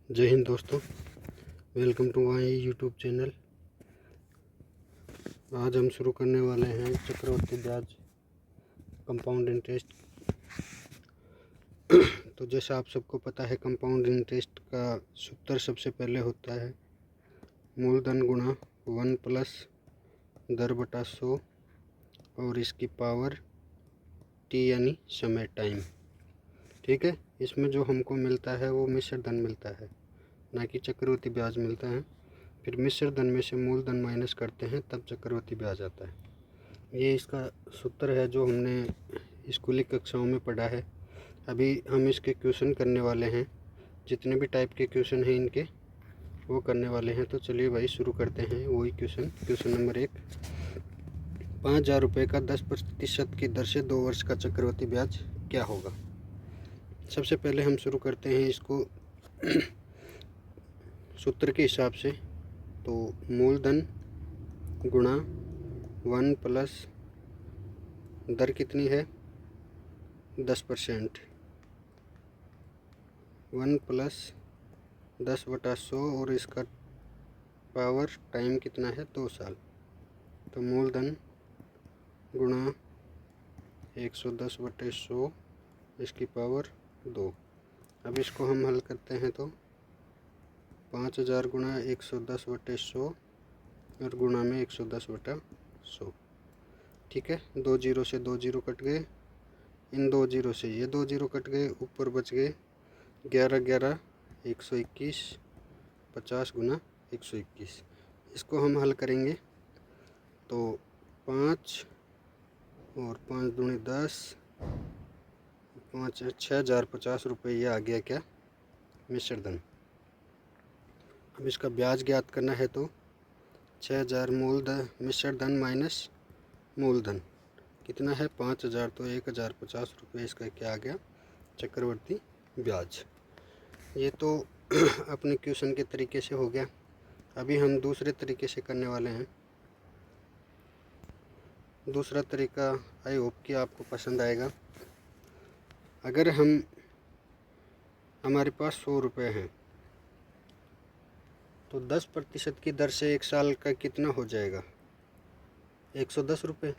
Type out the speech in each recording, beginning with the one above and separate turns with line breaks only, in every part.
जय हिंद दोस्तों, welcome to my YouTube channel. आज हम शुरू करने वाले हैं चक्रवृद्धि ब्याज कंपाउंड इंटरेस्ट। तो जैसा आप सबको पता है, कंपाउंड इंटरेस्ट का सूत्र सबसे पहले होता है मूलधन गुणा 1 प्लस दर बटा 100 और इसकी पावर टी यानी समय टाइम। ठीक है, इसमें जो हमको मिलता है वो मिश्र धन मिलता है, ना कि चक्रवृद्धि ब्याज मिलता है। फिर मिश्र धन में से मूलधन माइनस करते हैं तब चक्रवृद्धि ब्याज आता है। ये इसका सूत्र है जो हमने स्कूली कक्षाओं में पढ़ा है। अभी हम इसके क्वेश्चन करने वाले हैं, जितने भी टाइप के क्वेश्चन हैं इनके वो करने वाले हैं। तो चलिए भाई शुरू करते हैं वही क्वेश्चन नंबर 1। 5,000 रुपये का 10% की दर से 2 वर्ष का चक्रवृद्धि ब्याज क्या होगा। सबसे पहले हम शुरू करते हैं इसको सूत्र के हिसाब से। तो मूलधन गुणा 1 प्लस दर कितनी है 10%, 1 प्लस 10/100 और इसका पावर टाइम कितना है 2 साल। तो मूलधन गुणा 110/100 इसकी पावर 2। अब इसको हम हल करते हैं तो 5,000 गुणा 110/100 और गुणा में 110/100। ठीक है, 2 जीरो से 2 जीरो कट गए, इन 2 जीरो से ये 2 जीरो कट गए, ऊपर बच गए 11 11 121 50 गुना 121। इसको हम हल करेंगे तो 5 और 5 दूनी 10, 5 6,050 रुपये ये आ गया क्या मिश्र धन। अब इसका ब्याज ज्ञात करना है तो 6,000 मूलधन मिश्र धन माइनस मूलधन कितना है 5,000, तो 1,050 रुपये इसका क्या आ गया चक्रवृद्धि ब्याज। ये तो अपने क्वेश्चन के तरीके से हो गया। अभी हम दूसरे तरीके से करने वाले हैं। दूसरा तरीका आई होप कि आपको पसंद आएगा। अगर हमारे पास 100 रुपये हैं तो 10% की दर से 1 साल का कितना हो जाएगा 110 रुपये।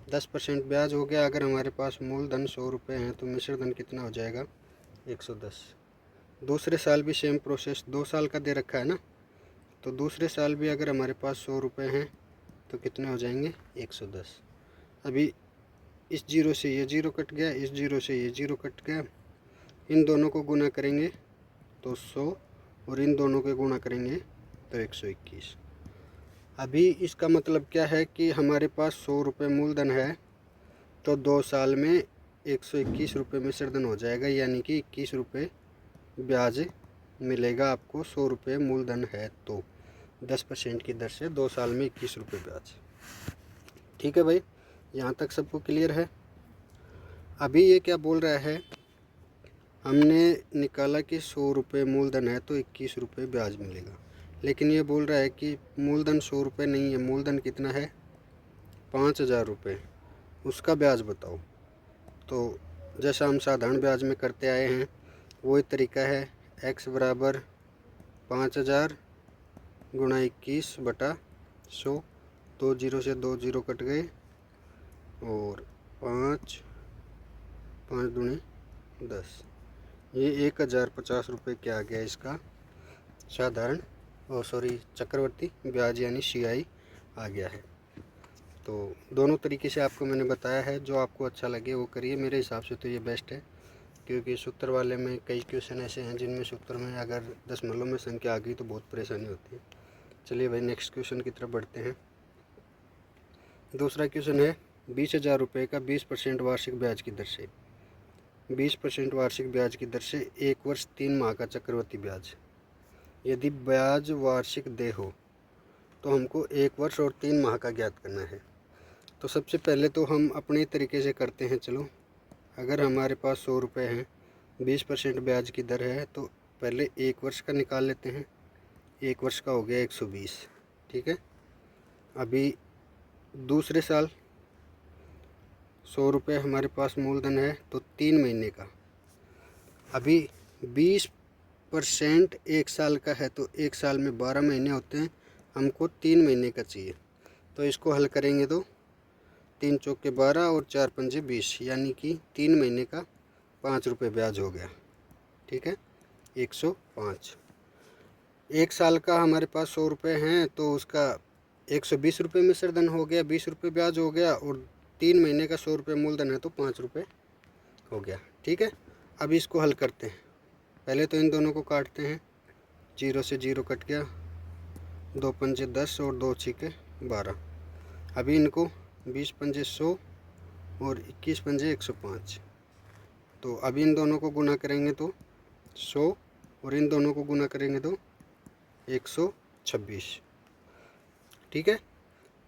10% ब्याज हो गया। अगर हमारे पास मूलधन 100 रुपये हैं तो मिश्र धन कितना हो जाएगा 110। दूसरे साल भी सेम प्रोसेस, 2 साल का दे रखा है ना, तो दूसरे साल भी अगर हमारे पास 100 रुपये हैं तो कितने हो जाएंगे 110। अभी इस जीरो से ये जीरो कट गया, इस जीरो से ये जीरो कट गया, इन दोनों को गुना करेंगे तो 100 और इन दोनों के गुणा करेंगे तो 121। अभी इसका मतलब क्या है कि हमारे पास 100 रुपये मूलधन है तो 2 साल में 121 रुपये मिश्र धन हो जाएगा, यानी कि 21 रुपये ब्याज मिलेगा आपको। 100 रुपये मूलधन है तो 10% की दर से 2 साल में 21 रुपये ब्याज। ठीक है भाई, यहाँ तक सबको क्लियर है। अभी ये क्या बोल रहा है, हमने निकाला कि 100 रुपये मूलधन है तो 21 रुपये ब्याज मिलेगा, लेकिन ये बोल रहा है कि मूलधन 100 रुपये नहीं है, मूलधन कितना है 5,000 रुपये, उसका ब्याज बताओ। तो जैसा हम साधारण ब्याज में करते आए हैं वही तरीका है। x बराबर 5,000 गुणा 21/100, 2 जीरो से 2 जीरो कट गए और 5 5 दूनी 10, ये 1,050 रुपये क्या आ गया इसका साधारण चक्रवर्ती ब्याज यानी CI आ गया है। तो दोनों तरीके से आपको मैंने बताया है, जो आपको अच्छा लगे वो करिए। मेरे हिसाब से तो ये बेस्ट है, क्योंकि सूत्र वाले में कई क्वेश्चन ऐसे हैं जिनमें सूत्र में अगर दशमलव में संख्या आ गई तो बहुत परेशानी होती है। चलिए भाई नेक्स्ट क्वेश्चन की तरफ बढ़ते हैं। दूसरा क्वेश्चन है 20,000 रुपये का 20% वार्षिक ब्याज की दर से 20% वार्षिक ब्याज की दर से 1 वर्ष 3 माह का चक्रवृद्धि ब्याज। यदि ब्याज वार्षिक देय हो तो हमको 1 वर्ष और 3 माह का ज्ञात करना है। तो सबसे पहले तो हम अपने तरीके से करते हैं। चलो, अगर हमारे पास 100 रुपये हैं, 20% ब्याज की दर है, तो पहले 1 वर्ष का निकाल लेते हैं। 1 वर्ष का हो गया 120। ठीक है, अभी दूसरे साल 100 रुपये हमारे पास मूलधन है तो 3 महीने का। अभी 20 10% 1 साल का है तो 1 साल में 12 महीने होते हैं, हमको 3 महीने का चाहिए। तो इसको हल करेंगे तो 3 चौके 12 और 4 पंजे 20, यानी कि 3 महीने का 5 रुपये ब्याज हो गया। ठीक है, 105। 1 साल का हमारे पास 100 रुपये हैं तो उसका 120 रुपये मिश्र धन हो गया, 20 रुपये ब्याज हो गया, और 3 महीने का 100 रुपये मूलधन है तो 5 रुपये हो गया। ठीक है, अब इसको हल करते हैं। पहले तो इन दोनों को काटते हैं, 0 से 0 कट गया, 2 पंजे 10 और 2 छिके 12। अभी इनको 20 पंजे 100 और 21 पंजे 105। तो अभी इन दोनों को गुना करेंगे तो 100 और इन दोनों को गुना करेंगे तो 126। ठीक है,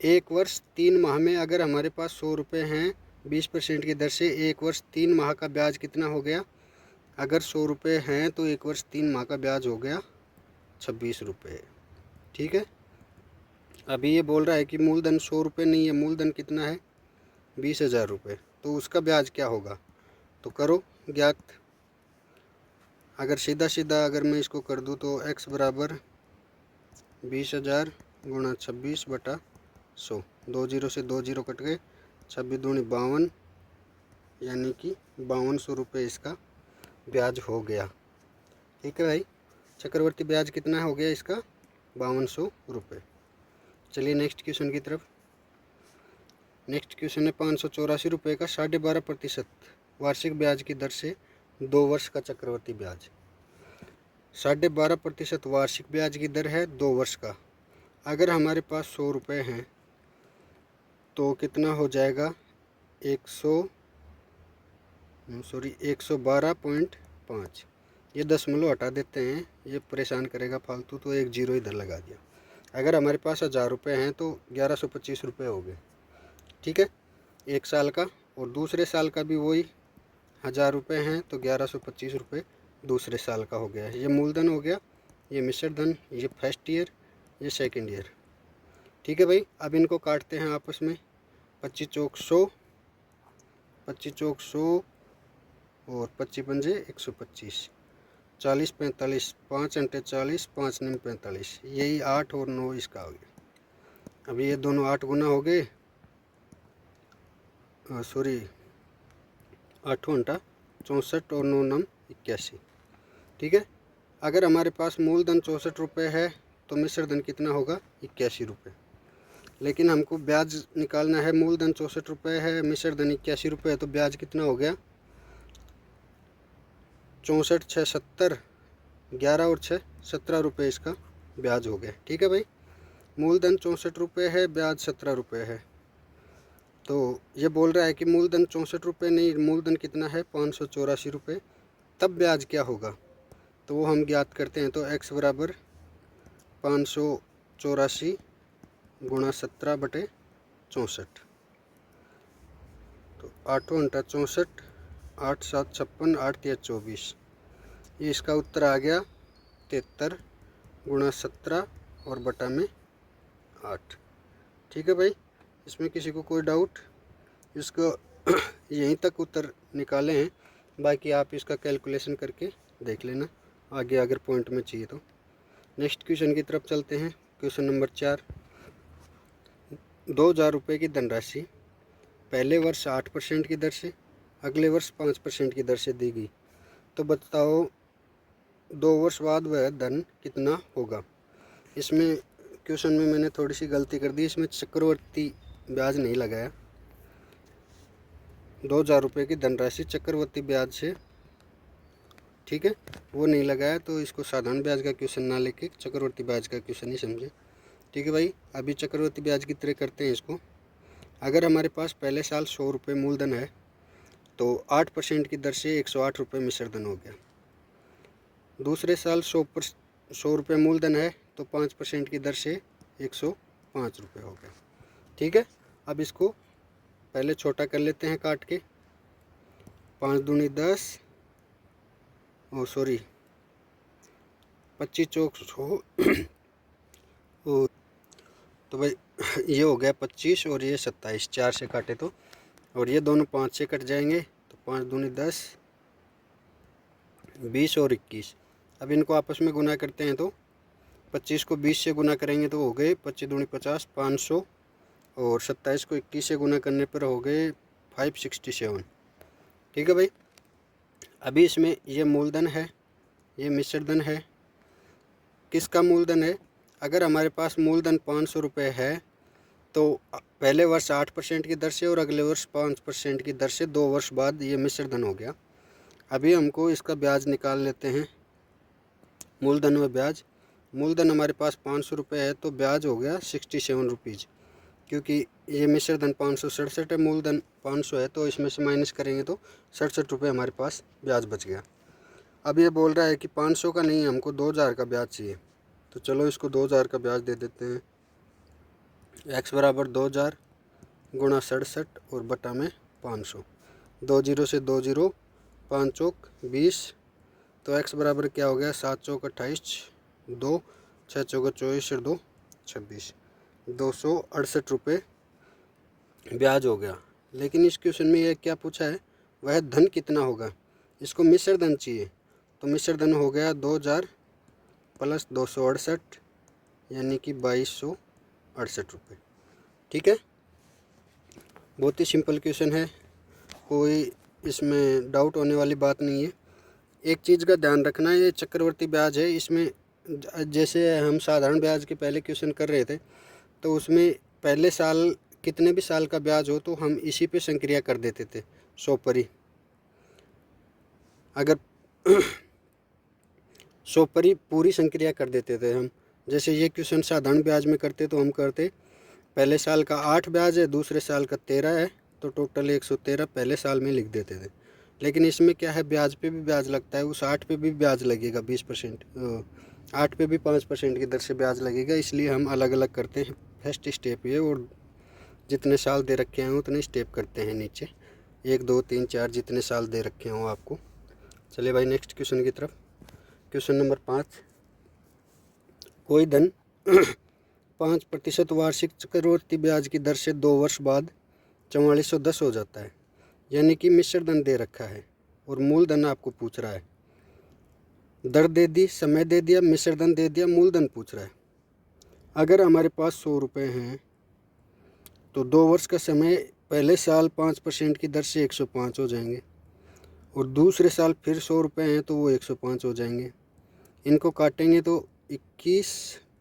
1 वर्ष 3 माह में अगर हमारे पास 100 रुपये हैं 20% की दर से, 1 वर्ष 3 माह का ब्याज कितना हो गया? अगर 100 रुपये हैं तो 1 वर्ष 3 माह का ब्याज हो गया 26 रुपये। ठीक है, अभी ये बोल रहा है कि मूलधन 100 रुपये नहीं है, मूलधन कितना है? 20,000 रुपये। तो उसका ब्याज क्या होगा? तो करो ज्ञात। अगर सीधा सीधा अगर मैं इसको कर दूँ तो x बराबर 20,000 गुणा 26 बटा 100, 2 जीरो से 2 जीरो कट गए, 26 दूनी 52, यानी कि 5200 रुपये इसका ब्याज हो गया। ठीक है भाई, चक्रवर्ती ब्याज कितना हो गया इसका? 5200 रुपये। चलिए नेक्स्ट क्वेश्चन की तरफ। नेक्स्ट क्वेश्चन है 584 रुपये का 12.5% वार्षिक ब्याज की दर से 2 वर्ष का चक्रवर्ती ब्याज। 12.5% वार्षिक ब्याज की दर है 2 वर्ष का। अगर हमारे पास 100 रुपये हैं तो कितना हो जाएगा? 112.5। ये दशमलव हटा देते हैं, ये परेशान करेगा फालतू, तो एक जीरो इधर लगा दिया। अगर हमारे पास 1000 रुपये हैं तो 1125 रुपये हो गए। ठीक है, 1 साल का, और दूसरे साल का भी वही 1000 रुपये हैं तो 1125 रुपये दूसरे साल का हो गया। ये मूलधन हो गया, ये मिश्र धन, ये फर्स्ट ईयर, ये सेकंड ईयर। ठीक है भाई, अब इनको काटते हैं आपस में। 25 चौक 100, 25 चौक 100 और 25 पंजे 125, 40 45, 5 अंटे 40, 5 निम 45, यही 8 और 9 इसका हो गया। अभी ये दोनों 8 गुना हो गए, सॉरी 8 अंटा 64 और 9 नम 81। ठीक है, अगर हमारे पास मूलधन 64 रुपये है तो मिश्र धन कितना होगा? 81 रुपये। लेकिन हमको ब्याज निकालना है, मूलधन 64 रुपये है, मिश्र धन 81 रुपये है, तो ब्याज कितना हो गया? 64 6 70, 11 और 6 17 रुपये इसका ब्याज हो गया। ठीक है भाई, मूलधन 64 रुपये है, ब्याज 17 रुपये है। तो ये बोल रहा है कि मूलधन 64 रुपये नहीं, मूलधन कितना है? 584 रुपये। तब ब्याज क्या होगा? तो वो हम ज्ञात करते हैं। तो x बराबर 584 गुणा 17 बटे 64, तो 8 अंटा 64, 8 7 56, 8 3 24, ये इसका उत्तर आ गया 73 गुणा 17 और बटा में 8। ठीक है भाई, इसमें किसी को कोई डाउट? इसको यहीं तक उत्तर निकाले हैं, बाकी आप इसका कैलकुलेशन करके देख लेना आगे अगर पॉइंट में चाहिए तो। नेक्स्ट क्वेश्चन की तरफ चलते हैं। Question number 4। 2000 रुपये की धनराशि पहले वर्ष 8% की दर से, अगले वर्ष 5% की दर से दी गई, तो बताओ 2 वर्ष बाद वह धन कितना होगा? इसमें क्वेश्चन में मैंने थोड़ी सी गलती कर दी, इसमें चक्रवर्ती ब्याज नहीं लगाया। 2000 रुपये की धनराशि चक्रवर्ती ब्याज से, ठीक है, वो नहीं लगाया, तो इसको साधारण ब्याज का क्वेश्चन ना लेके चक्रवर्ती ब्याज का क्वेश्चन ही समझे। ठीक है भाई, अभी चक्रवर्ती ब्याज की तरह करते हैं इसको। अगर हमारे पास पहले साल 100 रुपये मूलधन है तो 8% की दर से 108 रुपये मिश्र धन हो गया। दूसरे साल 100 रुपये मूलधन है तो 5% की दर से 105 रुपये हो गया। ठीक है, अब इसको पहले छोटा कर लेते हैं काट के। 5 दूनी 10, ओ सॉरी 25 चौक 100 तो भाई ये हो गया 25 और ये 27, 4 से काटे तो, और ये दोनों 5 से कट जाएंगे, तो 5 दूनी 10, 20 और 21। अब इनको आपस में गुना करते हैं तो 25 को 20 से गुना करेंगे तो हो गए 25 दूनी 50, 500, और 27 को 21 से गुना करने पर हो गए 567। ठीक है भाई। अभी इसमें ये मूलधन है, ये मिश्रधन है। किसका मूलधन है? अगर हमारे पास मूलधन 500 रुपये है तो पहले वर्ष 8% की दर से और अगले वर्ष 5% की दर से 2 वर्ष बाद ये मिश्रधन हो गया। अभी हमको इसका ब्याज निकाल लेते हैं, मूलधन व ब्याज। मूलधन हमारे पास 500 रुपये है तो ब्याज हो गया 67 रुपीज़, क्योंकि ये मिश्रधन 567 है, मूलधन 500 है, तो इसमें से माइनस करेंगे तो 67 रुपये हमारे पास ब्याज बच गया। अब ये बोल रहा है कि 500 का नहीं, हमको 2000 का ब्याज चाहिए। तो चलो इसको 2000 का ब्याज दे देते हैं। x बराबर 2000 गुणा 67 और बटा में 500, 2 जीरो से 2 जीरो, 5 चौक 20, तो x बराबर क्या हो गया, 7 चौक 28, 2, 6 चौक 24 और 2 26, 268 रुपये ब्याज हो गया। लेकिन इस क्वेश्चन में ये क्या पूछा है, वह धन कितना होगा। इसको मिश्र धन चाहिए, तो मिश्र धन हो गया 2000 प्लस 268 यानी कि 2268 रुपये। ठीक है, बहुत ही सिंपल क्वेश्चन है, कोई इसमें डाउट होने वाली बात नहीं है। एक चीज़ का ध्यान रखना, ये चक्रवर्ती ब्याज है। इसमें जैसे हम साधारण ब्याज के पहले क्वेश्चन कर रहे थे तो उसमें पहले साल कितने भी साल का ब्याज हो तो हम इसी पे संक्रिया कर देते थे 100 पर ही। अगर 100 पर ही पूरी संक्रिया कर देते थे हम। जैसे ये क्वेश्चन साधारण ब्याज में करते तो हम करते पहले साल का 8 ब्याज है, दूसरे साल का 13 है, तो टोटल 113 पहले साल में लिख देते थे। लेकिन इसमें क्या है, ब्याज पे भी ब्याज लगता है, उस 8 पे भी ब्याज लगेगा 20%, 8 पे भी 5% की दर से ब्याज लगेगा, इसलिए हम अलग अलग करते हैं। फर्स्ट स्टेप ये, और जितने साल दे रखे हैं उतने स्टेप करते हैं नीचे, 1 2 3 4 जितने साल दे रखे हों आपको। चलिए भाई नेक्स्ट क्वेश्चन की तरफ। क्वेश्चन नंबर 5, कोई धन 5% वार्षिक चक्रवर्ती ब्याज की दर से 2 वर्ष बाद 4410 हो जाता है, यानी कि मिश्र धन दे रखा है और मूलधन आपको पूछ रहा है। दर दे दी, समय दे दिया, मिश्र धन दे दिया, मूलधन पूछ रहा है। अगर हमारे पास 100 रुपये हैं तो 2 वर्ष का समय, पहले साल 5% की दर से 105 हो जाएंगे, और दूसरे साल फिर 100 रुपये हैं तो वो 105 हो जाएंगे। इनको काटेंगे तो 21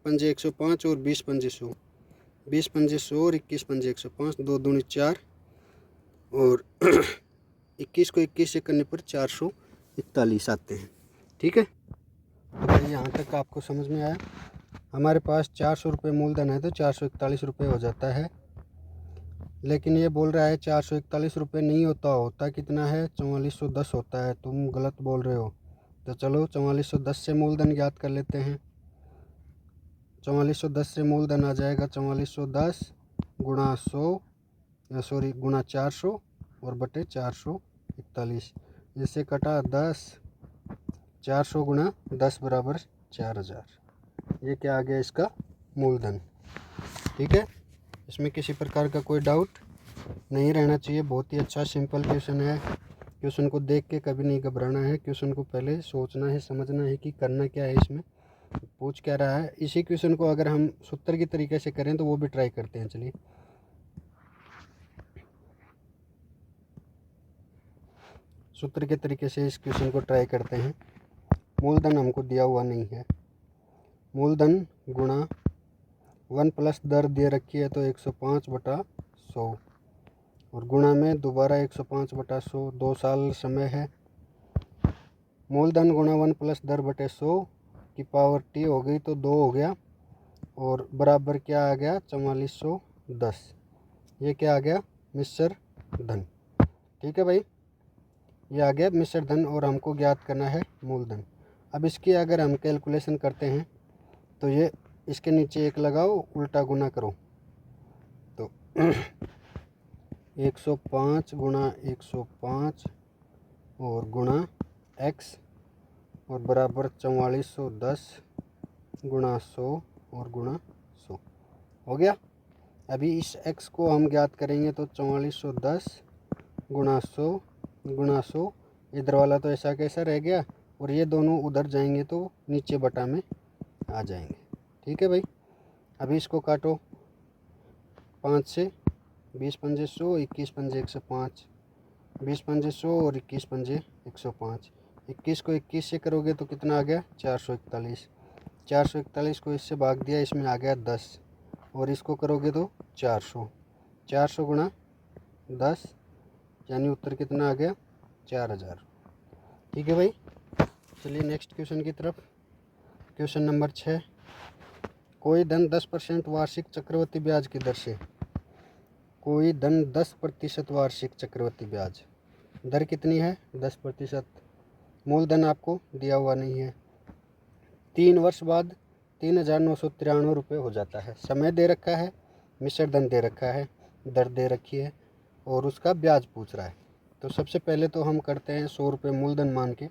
पंजे 105 और 20 पंजे 100, 20 पंजे 100 और 21 पंजे 105, 2 दूनी 4, और 21 को 21 से करने पर 441 आते हैं। ठीक है, तो यहाँ तक आपको समझ में आया। हमारे पास 400 रुपये मूलधन है तो 441 रुपये हो जाता है। लेकिन ये बोल रहा है 441 रुपये नहीं होता कितना है, 4410 होता है। तुम गलत बोल रहे हो। तो चलो 4410 से मूलधन ज्ञात कर लेते हैं। 4410 से मूलधन आ जाएगा 4410 गुणा 100, गुणा 400 और बटे 441। इससे कटा 10, 400 गुणा 10 बराबर 4000। ये क्या आ गया, इसका मूलधन। ठीक है, इसमें किसी प्रकार का कोई डाउट नहीं रहना चाहिए। बहुत ही अच्छा सिंपल क्वेश्चन है। क्वेश्चन को देख के कभी नहीं घबराना है, क्वेश्चन को पहले सोचना है, समझना है कि करना क्या है, इसमें पूछ क्या रहा है। इसी क्वेश्चन को अगर हम सूत्र की तरीके से करें तो वो भी ट्राई करते हैं। चलिए सूत्र के तरीके से इस क्वेश्चन को ट्राई करते हैं। मूलधन हमको दिया हुआ नहीं है, मूलधन गुणा 1 प्लस दर दे रखी है तो 105 बटा 100, और गुणा में दोबारा 105 बटा 100, 2 साल समय है। मूलधन गुणा 1 प्लस दर बटे 100 की पावर t हो गई तो 2 हो गया, और बराबर क्या आ गया, 4410। ये क्या आ गया, मिश्र धन। ठीक है भाई, ये आ गया मिश्र धन, और हमको ज्ञात करना है मूलधन। अब इसकी अगर हम कैलकुलेशन करते हैं तो ये इसके नीचे 1 लगाओ, उल्टा गुना करो तो 105 गुणा 105 और गुणा x और बराबर 4410 गुणा 100 और गुणा 100 हो गया। अभी इस x को हम ज्ञात करेंगे तो 4410 गुणा 100 गुणा 100, इधर वाला तो ऐसा कैसा रह गया, और ये दोनों उधर जाएंगे तो नीचे बटा में आ जाएंगे। ठीक है भाई। अभी इसको काटो 5 से, 20 पंजे 100, 21 पंजे 105, 20 पंजे 100 और 21 पंजे 105। 21 को 21 से करोगे तो कितना आ गया 441। 441 को इससे भाग दिया, इसमें आ गया 10, और इसको करोगे तो 400। 400 गुणा 10 यानी उत्तर कितना आ गया 4000। ठीक है भाई। चलिए नेक्स्ट क्वेश्चन की तरफ। Question number 6। कोई धन 10% वार्षिक चक्रवृद्धि ब्याज की दर से, कोई धन 10% वार्षिक चक्रवृद्धि ब्याज दर कितनी है 10%। मूलधन आपको दिया हुआ नहीं है। 3 वर्ष बाद 3993 रुपये हो जाता है। समय दे रखा है, मिश्र धन दे रखा है, दर दे रखी है और उसका ब्याज पूछ रहा है। तो सबसे पहले तो हम करते हैं 100 रुपये मूलधन मान के।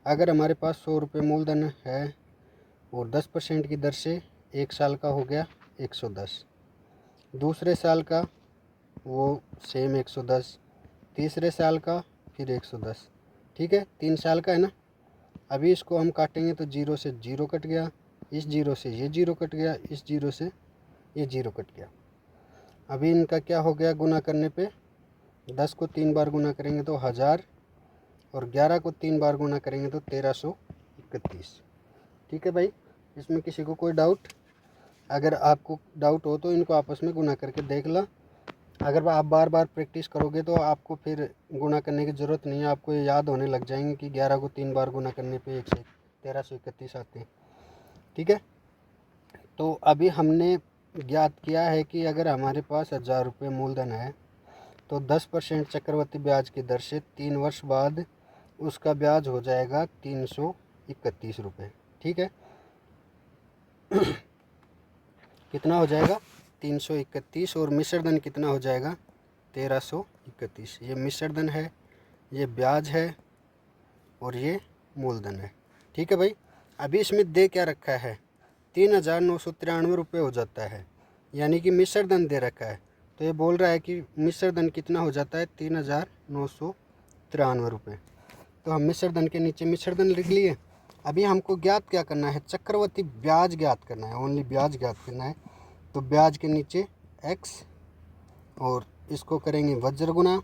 अगर हमारे पास 100 रुपये मूलधन है और 10% की दर से 1 साल का हो गया 110, दूसरे साल का वो सेम 110, तीसरे साल का फिर 110। ठीक है, 3 साल का है ना। अभी इसको हम काटेंगे तो 0 से 0 कट गया, इस 0 से ये 0 कट गया, इस 0 से ये 0 कट गया। अभी इनका क्या हो गया, गुना करने पे 10 को 3 बार गुना करेंगे तो 1000 और 11 को 3 बार गुना करेंगे तो 1331। ठीक है भाई। इसमें किसी को कोई डाउट? अगर आपको डाउट हो तो इनको आपस में गुना करके देख ला। अगर आप बार बार प्रैक्टिस करोगे तो आपको फिर गुना करने की ज़रूरत नहीं है, आपको ये याद होने लग जाएंगे कि 11 को 3 बार गुना करने पे 1331 आते हैं। ठीक है। तो अभी हमने ज्ञात किया है कि अगर हमारे पास 1000 रुपये मूलधन है तो 10% चक्रवृद्धि ब्याज की दर से 3 वर्ष बाद उसका ब्याज हो जाएगा 331 रुपये। ठीक है। कितना हो जाएगा 331 और मिश्र धन कितना हो जाएगा 1331। ये मिश्र धन है, ये ब्याज है और ये मूलधन है। ठीक है भाई। अभी इसमें दे क्या रखा है 3993 रुपये हो जाता है, यानी कि मिश्र धन दे रखा है। तो ये बोल रहा है कि मिश्र धन कितना हो जाता है 3993 रुपये। तो हम मिश्र धन के नीचे मिश्र धन लिख लिए। अभी हमको ज्ञात क्या करना है, चक्रवृद्धि ब्याज ज्ञात करना है, ओनली ब्याज ज्ञात करना है। तो ब्याज के नीचे x और इसको करेंगे वज्र गुना,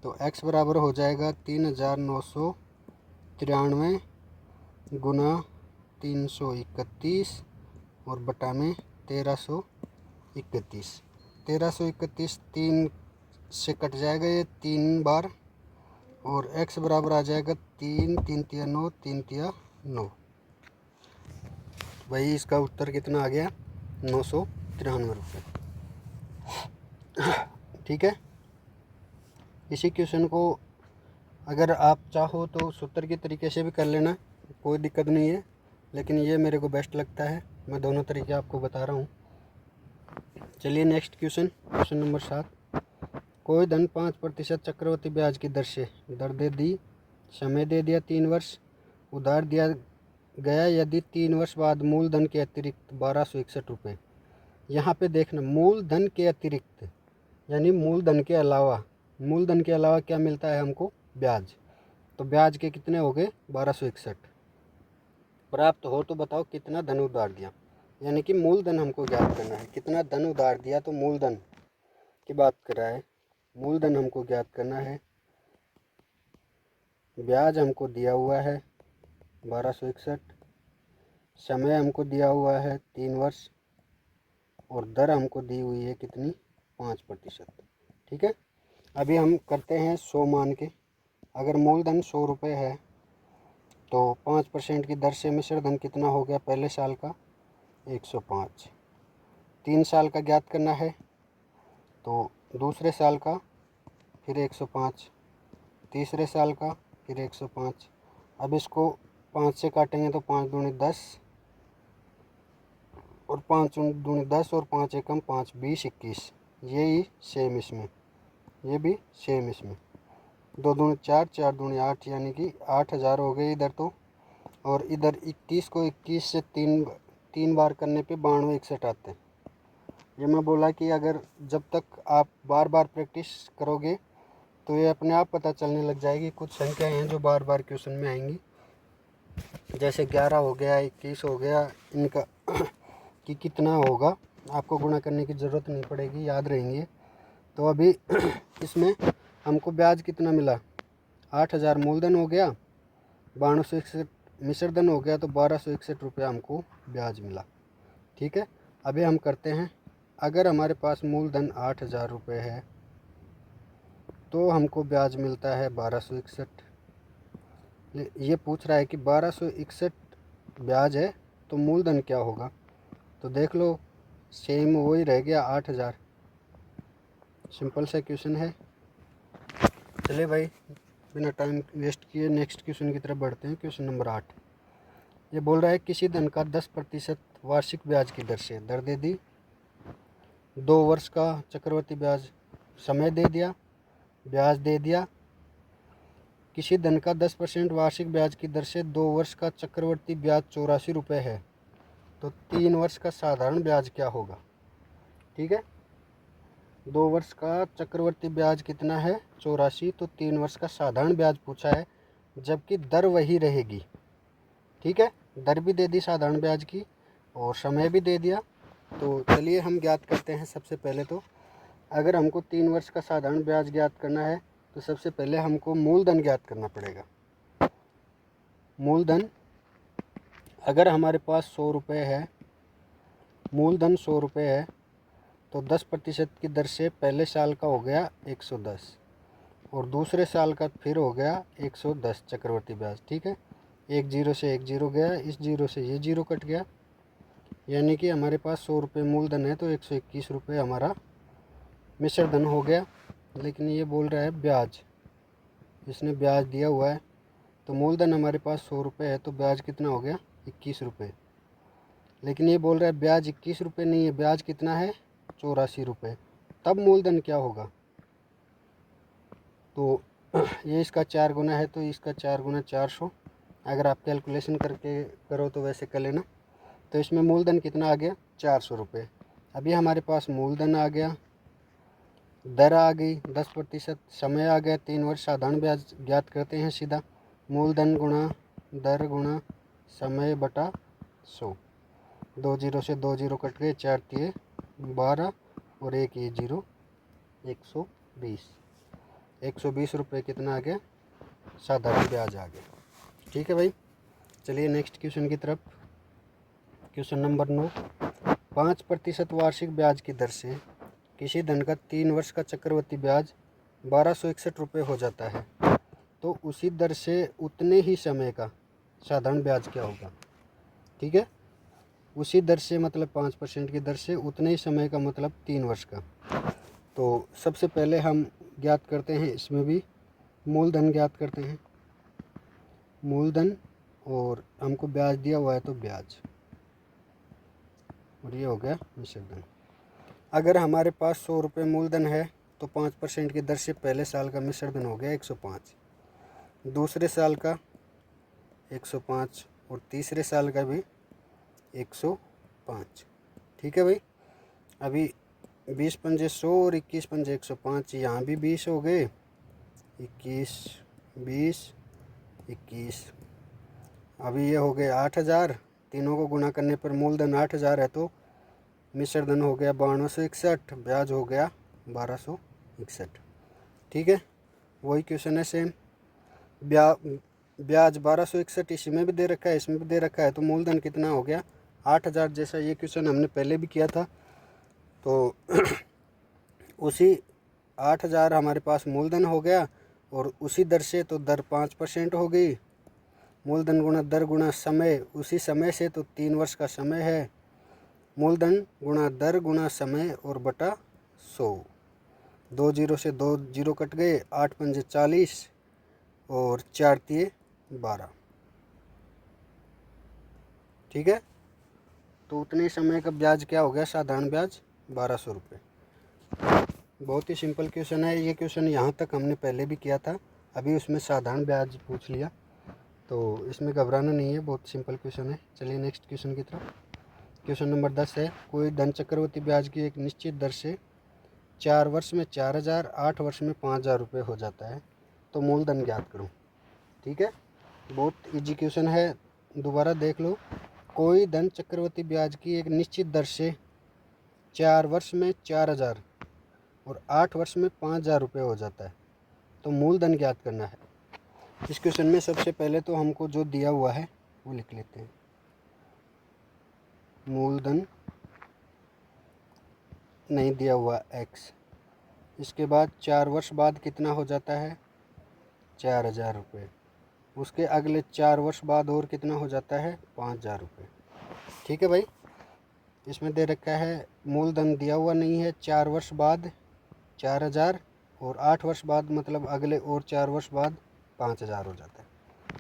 तो x बराबर हो जाएगा 3993 गुना 331 और बटा में 1331। 1331 3 से कट जाएगा ये 3 बार और x बराबर आ जाएगा 3 3 तिया 9 3 तिया 9। भाई इसका उत्तर कितना आ गया 993 रुपये। ठीक है। इसी क्वेश्चन को अगर आप चाहो तो सूत्र के तरीके से भी कर लेना, कोई दिक्कत नहीं है, लेकिन ये मेरे को बेस्ट लगता है, मैं दोनों तरीके आपको बता रहा हूँ। चलिए नेक्स्ट क्वेश्चन, क्वेश्चन नंबर 7। कोई धन 5% चक्रवृद्धि ब्याज की दर से दर दे दी, समय दे दिया 3 वर्ष, उधार दिया गया यदि 3 वर्ष बाद मूलधन के अतिरिक्त 1261 रुपये। यहाँ पे देखना मूलधन के अतिरिक्त यानी मूलधन के अलावा, मूलधन के अलावा क्या मिलता है हमको ब्याज। तो ब्याज के कितने हो गए 1261 प्राप्त हो तो बताओ कितना धन उधार दिया, यानी कि मूलधन हमको ज्ञात करना है। कितना धन उधार दिया तो मूलधन की बात कर रहा है, मूलधन हमको ज्ञात करना है। ब्याज हमको दिया हुआ है 1261, समय हमको दिया हुआ है 3 वर्ष और दर हमको दी हुई है कितनी 5%। ठीक है। अभी हम करते हैं 100 मान के। अगर मूलधन 100 रुपये है तो 5% की दर से मिश्र धन कितना हो गया पहले साल का 105। 3 साल का ज्ञात करना है तो दूसरे साल का फिर 105, तीसरे साल का फिर 105। अब इसको 5 से काटेंगे तो 5 दूनी 10 और 5 दूनी 10 और 5 एकम 5 20 21। यही सेम इसमें, ये भी सेम इसमें। 2 दूनी 4 4 दूनी 8 यानी कि 8000 हो गए इधर तो। और इधर 21 को 21 से 3 बार करने पे 92 61 आते हैं। ये मैं बोला कि अगर जब तक आप बार बार प्रैक्टिस करोगे तो ये अपने आप पता चलने लग जाएगी। कुछ संख्याएं हैं जो बार बार क्वेश्चन में आएंगी, जैसे 11 हो गया, 21 हो गया, इनका कि कितना होगा आपको गुणा करने की ज़रूरत नहीं पड़ेगी, याद रहेंगे। तो अभी इसमें हमको ब्याज कितना मिला, 8,000 मूलधन हो गया, 9261 मिश्रधन हो गया, तो 1261 रुपये हमको ब्याज मिला। ठीक है, अभी हम करते हैं, अगर हमारे पास मूलधन 8,000 रुपये है तो हमको ब्याज मिलता है 1261। ये पूछ रहा है कि 1261 ब्याज है तो मूलधन क्या होगा, तो देख लो सेम वही रह गया 8,000। सिंपल सा क्वेश्चन है। चलिए भाई बिना टाइम वेस्ट किए नेक्स्ट क्वेश्चन की तरफ बढ़ते हैं। क्वेश्चन नंबर 8 ये बोल रहा है किसी धन का 10% वार्षिक ब्याज की दर से दर दे दी, 2 वर्ष का चक्रवर्ती ब्याज समय दे दिया, ब्याज दे दिया। किसी धन का 10% वार्षिक ब्याज की दर से 2 वर्ष का चक्रवर्ती ब्याज 84 रुपये है, तो 3 वर्ष का साधारण ब्याज क्या होगा। ठीक है, 2 वर्ष का चक्रवर्ती ब्याज कितना है 84, तो 3 वर्ष का साधारण ब्याज पूछा है, जबकि दर वही रहेगी। ठीक है, दर भी दे दी साधारण ब्याज की और समय भी दे दिया। तो चलिए हम ज्ञात करते हैं। सबसे पहले तो अगर हमको 3 वर्ष का साधारण ब्याज ज्ञात करना है तो सबसे पहले हमको मूलधन ज्ञात करना पड़ेगा। मूलधन अगर हमारे पास 100 रुपये है, मूलधन 100 रुपये है, तो 10% की दर से पहले साल का हो गया 110 और दूसरे साल का फिर हो गया 110 चक्रवर्ती ब्याज। ठीक है, एक जीरो से एक जीरो गया, इस जीरो से ये जीरो कट गया, यानी कि हमारे पास 100 रुपये मूलधन है तो 121 रुपये हमारा मिश्रधन हो गया। लेकिन ये बोल रहा है ब्याज, इसने ब्याज दिया हुआ है, तो मूलधन हमारे पास 100 रुपये है तो ब्याज कितना हो गया 21 रुपये। लेकिन ये बोल रहा है ब्याज 21 रुपये नहीं है, ब्याज कितना है 84 रुपये, तब मूलधन क्या होगा। तो ये इसका 4 गुना है तो इसका 4 गुना 400, अगर आप कैलकुलेशन करके करो तो वैसे कर लेना। तो इसमें मूलधन कितना आ गया 400 रुपये। अभी हमारे पास मूलधन आ गया, दर आ गई 10%, समय आ गया 3 वर्ष, साधारण ब्याज ज्ञात करते हैं सीधा, मूलधन गुणा दर गुणा समय बटा 100। 2 जीरो से 2 जीरो कट गए, 4 तिये 12 और एक ये जीरो 120। 120 रुपये कितना आ गया साधारण ब्याज आ गया। ठीक है भाई, चलिए नेक्स्ट क्वेश्चन की तरफ। क्वेश्चन नंबर 9 5% वार्षिक ब्याज की दर से किसी धन का 3 वर्ष का चक्रवर्ती ब्याज 1261 रुपये हो जाता है, तो उसी दर से उतने ही समय का साधारण ब्याज क्या होगा। ठीक है, उसी दर से मतलब 5% की दर से उतने ही समय का मतलब 3 वर्ष का। तो सबसे पहले हम ज्ञात करते हैं, इसमें भी मूलधन ज्ञात करते हैं, मूलधन और हमको ब्याज दिया हुआ है तो ब्याज, और ये हो गया मिश्रधन। अगर हमारे पास 100 रुपये मूलधन है तो 5% की दर से पहले साल का मिश्रधन हो गया 105, दूसरे साल का 105 और तीसरे साल का भी 105। ठीक है भाई, अभी 20 पंजे 100 और 21 पंजे 105, यहाँ भी 20 हो गए, 21 20 21, अभी ये हो गए 8,000। तीनों को गुणा करने पर मूलधन 8,000 है तो मिश्रधन हो गया 9261, ब्याज हो गया 1261। ठीक है, वही क्वेश्चन है सेम, ब्याज 1261 इसमें भी दे रखा है इसमें भी दे रखा है, तो मूलधन कितना हो गया 8,000। जैसा ये क्वेश्चन हमने पहले भी किया था, तो उसी 8,000 हमारे पास मूलधन हो गया और उसी दर से, तो दर 5% हो गई, मूलधन गुणा दर गुणा समय, उसी समय से तो 3 वर्ष का समय है, मूलधन गुणा दर गुणा समय और बटा 100। 2 जीरो से 2 जीरो कट गए, 8 पंजे 40 और 4 तिये 12। ठीक है, तो उतने समय का ब्याज क्या हो गया साधारण ब्याज 1200 रुपये। बहुत ही सिंपल क्वेश्चन है ये क्वेश्चन, यहाँ तक हमने पहले भी किया था, अभी उसमें साधारण ब्याज पूछ लिया, तो इसमें घबराना नहीं है, बहुत सिंपल क्वेश्चन है। चलिए नेक्स्ट क्वेश्चन की तरफ। क्वेश्चन नंबर 10 है कोई धन चक्रवर्ती ब्याज की एक निश्चित दर से 4 वर्ष में 4,000, 8 वर्ष में 5,000 रुपये हो जाता है, तो मूलधन ज्ञात करूँ। ठीक है, बहुत इजी क्वेश्चन है, दोबारा देख लो। कोई धन चक्रवृद्धि ब्याज की एक निश्चित दर से 4 वर्ष में 4000 और 8 वर्ष में 5000 रुपये हो जाता है, तो मूलधन ज्ञात करना है। इस क्वेश्चन में सबसे पहले तो हमको जो दिया हुआ है वो लिख लेते हैं। मूलधन नहीं दिया हुआ x। इसके बाद 4 वर्ष बाद कितना हो जाता है 4000 रुपये। उसके अगले 4 वर्ष बाद और कितना हो जाता है 5000 रुपये। ठीक है भाई, इसमें दे रखा है मूलधन दिया हुआ नहीं है। 4 वर्ष बाद 4000 और 8 वर्ष बाद मतलब अगले और 4 वर्ष बाद 5000 हो जाता है।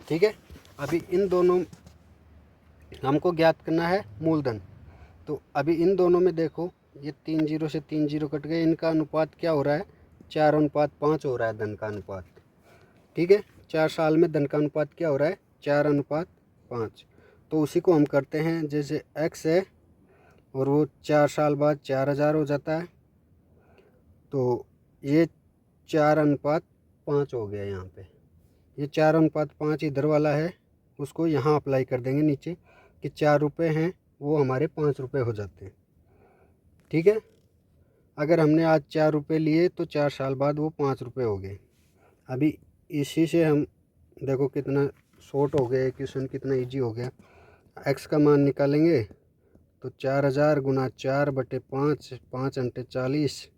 ठीक है, अभी इन दोनों हमको ज्ञात करना है मूलधन। तो अभी इन दोनों में देखो, ये 3 जीरो से 3 जीरो कट गए, इनका अनुपात क्या हो रहा है 4:5 हो रहा है धन का अनुपात। ठीक है, 4 साल में धन का अनुपात क्या हो रहा है 4:5। तो उसी को हम करते हैं, जैसे x है और वो 4 साल बाद 4000 हो जाता है, तो ये 4:5 हो गया। यहाँ पे ये 4:5 इधर वाला है, उसको यहाँ अप्लाई कर देंगे नीचे कि 4 रुपये हैं वो हमारे 5 रुपये हो जाते हैं। ठीक है, अगर हमने आज 4 रुपये लिए तो 4 साल बाद वो 5 रुपये हो गए। अभी इसी से हम देखो कितना शॉर्ट हो गया क्वेश्चन, कितना इजी हो गया। x का मान निकालेंगे तो 4000 गुना 4/5, 5 अंटे 40,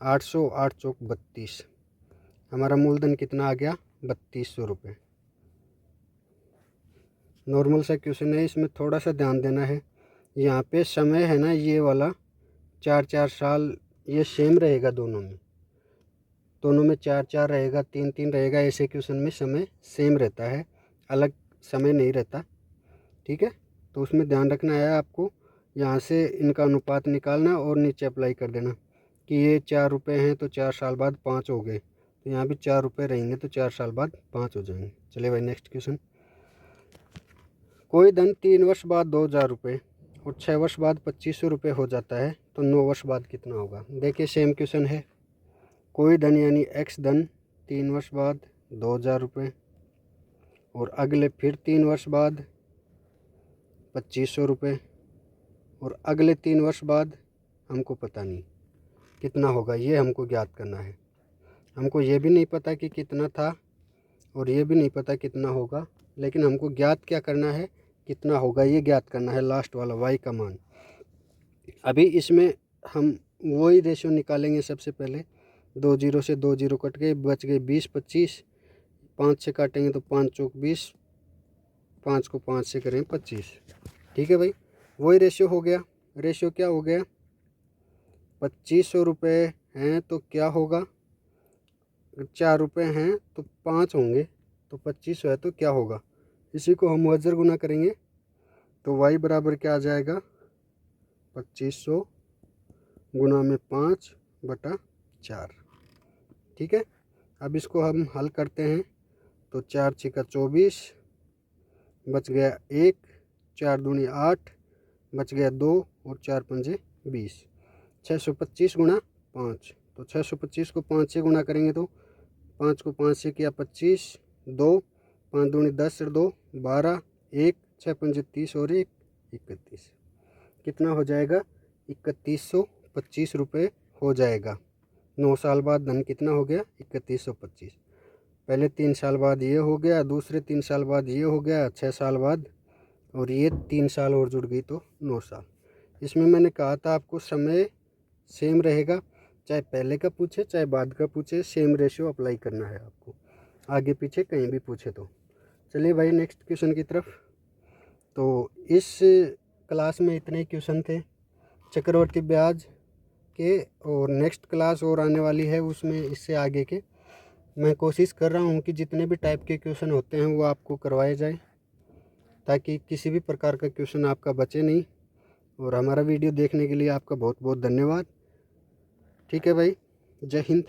800, 8 चौक 32। हमारा मूलधन कितना आ गया 3200 रुपये। नॉर्मल सा क्वेश्चन है, इसमें थोड़ा सा ध्यान देना है। यहाँ पे समय है ना, ये वाला 4 साल ये सेम रहेगा, दोनों में 4 रहेगा, 3 रहेगा। ऐसे क्वेश्चन में समय सेम रहता है, अलग समय नहीं रहता। ठीक है, तो उसमें ध्यान रखना है आपको। यहाँ से इनका अनुपात निकालना और नीचे अप्लाई कर देना कि ये 4 रुपये हैं तो 4 साल बाद 5 हो गए, तो यहाँ भी 4 रुपये रहेंगे तो 4 साल बाद 5 हो जाएंगे। चलिए भाई नेक्स्ट क्वेश्चन। कोई धन 3 वर्ष बाद 2000 रुपये और 6 वर्ष बाद 2500 रुपये हो जाता है, तो 9 वर्ष बाद कितना होगा। देखिए सेम क्वेश्चन है। कोई धन यानी x धन 3 वर्ष बाद 2000 रुपये और अगले फिर 3 वर्ष बाद 2500 रुपये और अगले 3 वर्ष बाद हमको पता नहीं कितना होगा, ये हमको ज्ञात करना है। हमको ये भी नहीं पता कि कितना था और ये भी नहीं पता कितना होगा, लेकिन हमको ज्ञात क्या करना है कितना होगा, ये ज्ञात करना है लास्ट वाला y का मान। अभी इसमें हम वही रेशियो निकालेंगे। सबसे पहले 2 जीरो से 2 जीरो कट गए, बच गए 20, 25, 5 से काटेंगे तो 5 चौक 20, 5 को 5 से करें 25। ठीक है भाई, वही रेशियो हो गया। रेशियो क्या हो गया 2500 रुपये हैं तो क्या होगा, 4 रुपये हैं तो 5 होंगे, तो 2500 है तो क्या होगा। इसी को हम वज्र गुना करेंगे तो y बराबर क्या आ जाएगा 2500 गुना में 5/4। ठीक है, अब इसको हम हल करते हैं तो 4 छिका 24, बच गया 1, 4 दूनी 8, बच गया 2 और 4 पंजे 20। 625 गुना 5, तो 625 को 5 से गुना करेंगे तो 5 को 5 से किया 25, 2, 5 दूनी 10 और 2 12, 1, 6 पंजे 30 और 1 31। कितना हो जाएगा 3125 रुपये हो जाएगा। 9 साल बाद धन कितना हो गया 3125। पहले 3 साल बाद ये हो गया, दूसरे 3 साल बाद ये हो गया, 6 साल बाद, और ये 3 साल और जुड़ गई तो 9 साल। इसमें मैंने कहा था आपको समय सेम रहेगा, चाहे पहले का पूछे चाहे बाद का पूछे, सेम रेशियो अप्लाई करना है आपको, आगे पीछे कहीं भी पूछे तो। चलिए भाई नेक्स्ट क्वेश्चन की तरफ। तो इस क्लास में इतने क्वेश्चन थे चक्रवृद्धि ब्याज के, और नेक्स्ट क्लास और आने वाली है उसमें इससे आगे के मैं कोशिश कर रहा हूँ कि जितने भी टाइप के क्वेश्चन होते हैं वो आपको करवाए जाए, ताकि किसी भी प्रकार का क्वेश्चन आपका बचे नहीं। और हमारा वीडियो देखने के लिए आपका बहुत बहुत धन्यवाद। ठीक है भाई, जय हिंद।